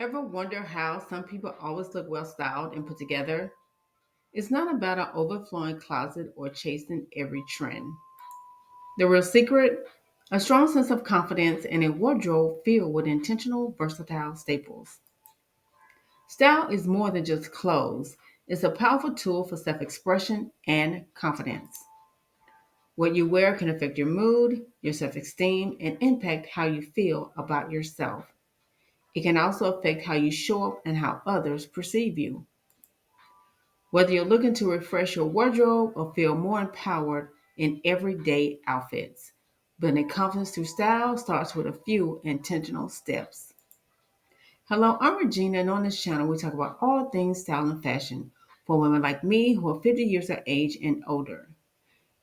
Ever wonder how some people always look well styled and put together? It's not about an overflowing closet or chasing every trend. The real secret? A strong sense of confidence and a wardrobe filled with intentional, versatile staples. Style is more than just clothes, it's a powerful tool for self expression and confidence. What you wear can affect your mood, your self esteem, and impact how you feel about yourself. It can also affect how you show up and how others perceive you. Whether you're looking to refresh your wardrobe or feel more empowered in everyday outfits, building confidence through style starts with a few intentional steps. Hello, I'm Regina, and on this channel, we talk about all things style and fashion for women like me who are 50 years of age and older.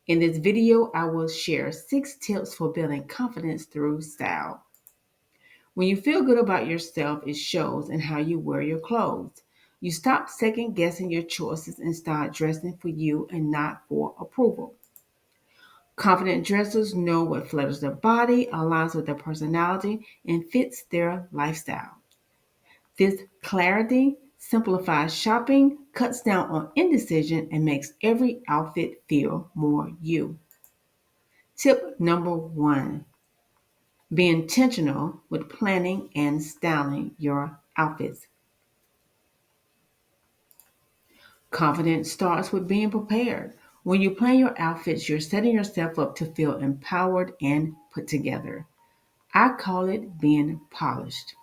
In this video, I will share 6 tips for building confidence through style. When you feel good about yourself, it shows in how you wear your clothes. You stop second guessing your choices and start dressing for you and not for approval. Confident dressers know what flatters their body, aligns with their personality, and fits their lifestyle. This clarity simplifies shopping, cuts down on indecision, and makes every outfit feel more you. Tip number 1: be intentional with planning and styling your outfits. Confidence starts with being prepared. When you plan your outfits, you're setting yourself up to feel empowered and put together. I call it being polished.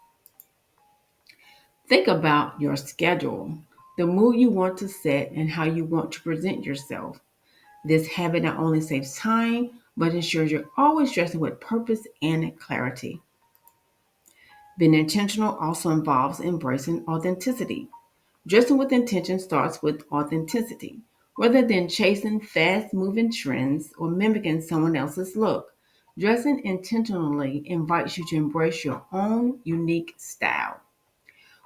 Think about your schedule, the mood you want to set, and how you want to present yourself. This habit not only saves time, but ensures you're always dressing with purpose and clarity. Being intentional also involves embracing authenticity. Dressing with intention starts with authenticity. Rather than chasing fast moving trends or mimicking someone else's look, dressing intentionally invites you to embrace your own unique style.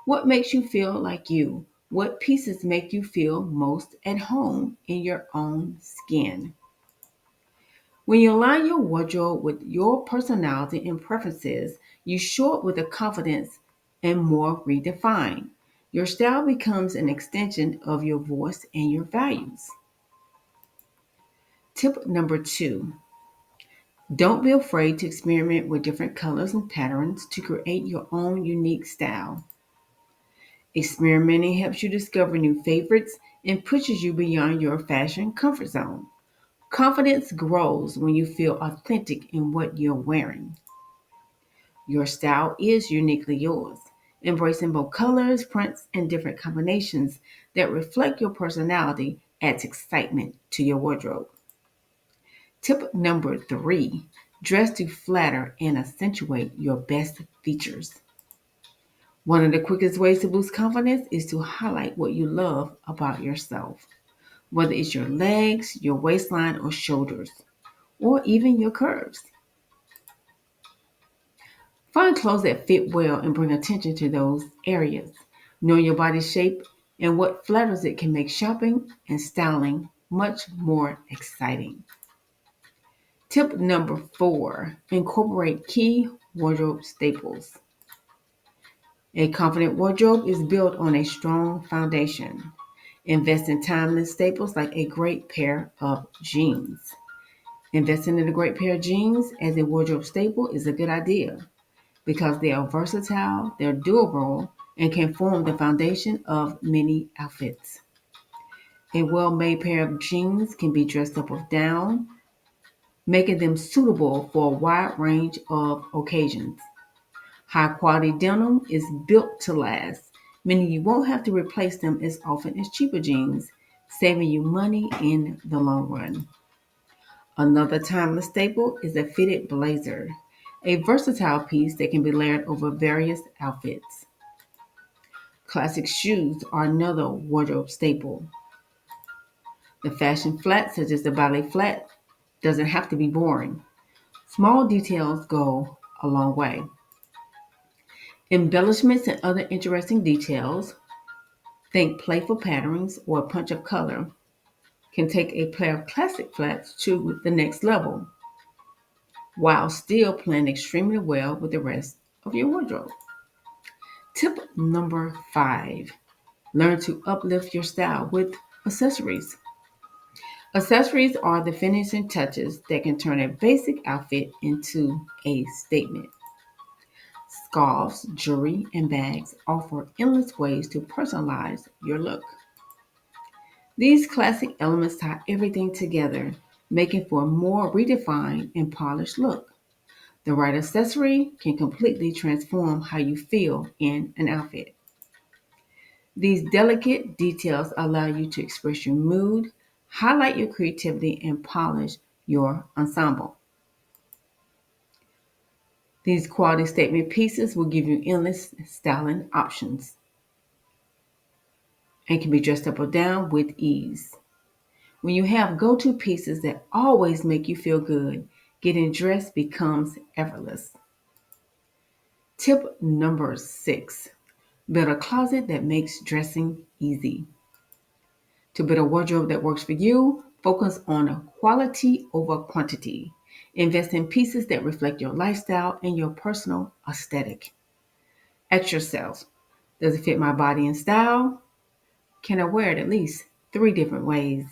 What makes you feel like you? What pieces make you feel most at home in your own skin? When you align your wardrobe with your personality and preferences, you show up with a confidence and more redefined. Your style becomes an extension of your voice and your values. Tip number 2: don't be afraid to experiment with different colors and patterns to create your own unique style. Experimenting helps you discover new favorites and pushes you beyond your fashion comfort zone. Confidence grows when you feel authentic in what you're wearing. Your style is uniquely yours. Embracing both colors, prints, and different combinations that reflect your personality adds excitement to your wardrobe. Tip number 3: dress to flatter and accentuate your best features. One of the quickest ways to boost confidence is to highlight what you love about yourself, whether it's your legs, your waistline, or shoulders, or even your curves. Find clothes that fit well and bring attention to those areas. Knowing your body's shape and what flatters it can make shopping and styling much more exciting. Tip number 4: incorporate key wardrobe staples. A confident wardrobe is built on a strong foundation. Invest in timeless staples like a great pair of jeans. Investing in a great pair of jeans as a wardrobe staple is a good idea because they are versatile, they're durable, and can form the foundation of many outfits. A well made pair of jeans can be dressed up or down, making them suitable for a wide range of occasions. High quality denim is built to last, meaning you won't have to replace them as often as cheaper jeans, saving you money in the long run. Another timeless staple is a fitted blazer, a versatile piece that can be layered over various outfits. Classic shoes are another wardrobe staple. The fashion flat, such as the ballet flat, doesn't have to be boring. Small details go a long way. Embellishments and other interesting details, think playful patterns or a punch of color, can take a pair of classic flats to the next level while still playing extremely well with the rest of your wardrobe. Tip number 5. Learn to uplift your style with accessories. Accessories are the finishing touches that can turn a basic outfit into a statement. Scarves, jewelry, and bags offer endless ways to personalize your look. These classic elements tie everything together, making for a more redefined and polished look. The right accessory can completely transform how you feel in an outfit. These delicate details allow you to express your mood, highlight your creativity, and polish your ensemble. These quality statement pieces will give you endless styling options and can be dressed up or down with ease. When you have go to pieces that always make you feel good, getting dressed becomes effortless. Tip number 6, build a closet that makes dressing easy. To build a wardrobe that works for you, focus on quality over quantity. Invest in pieces that reflect your lifestyle and your personal aesthetic. Ask yourself, does it fit my body and style? Can I wear it at least 3 different ways?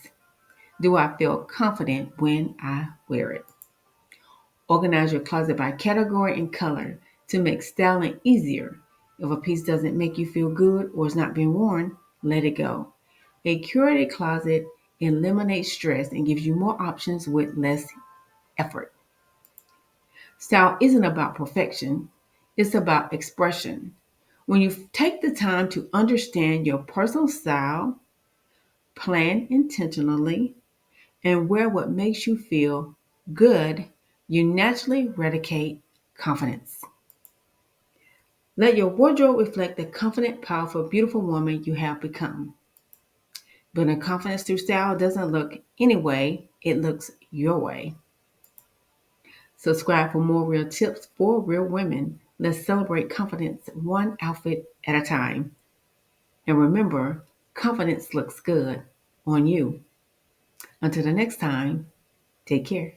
Do I feel confident when I wear it? Organize your closet by category and color to make styling easier. If a piece doesn't make you feel good or is not being worn, let it go. A curated closet eliminates stress and gives you more options with less effort. Style isn't about perfection, it's about expression. When you take the time to understand your personal style, plan intentionally, and wear what makes you feel good, you naturally radiate confidence. Let your wardrobe reflect the confident, powerful, beautiful woman you have become. Building confidence through style doesn't look any way, it looks your way. Subscribe for more real tips for real women. Let's celebrate confidence one outfit at a time. And remember, confidence looks good on you. Until the next time, take care.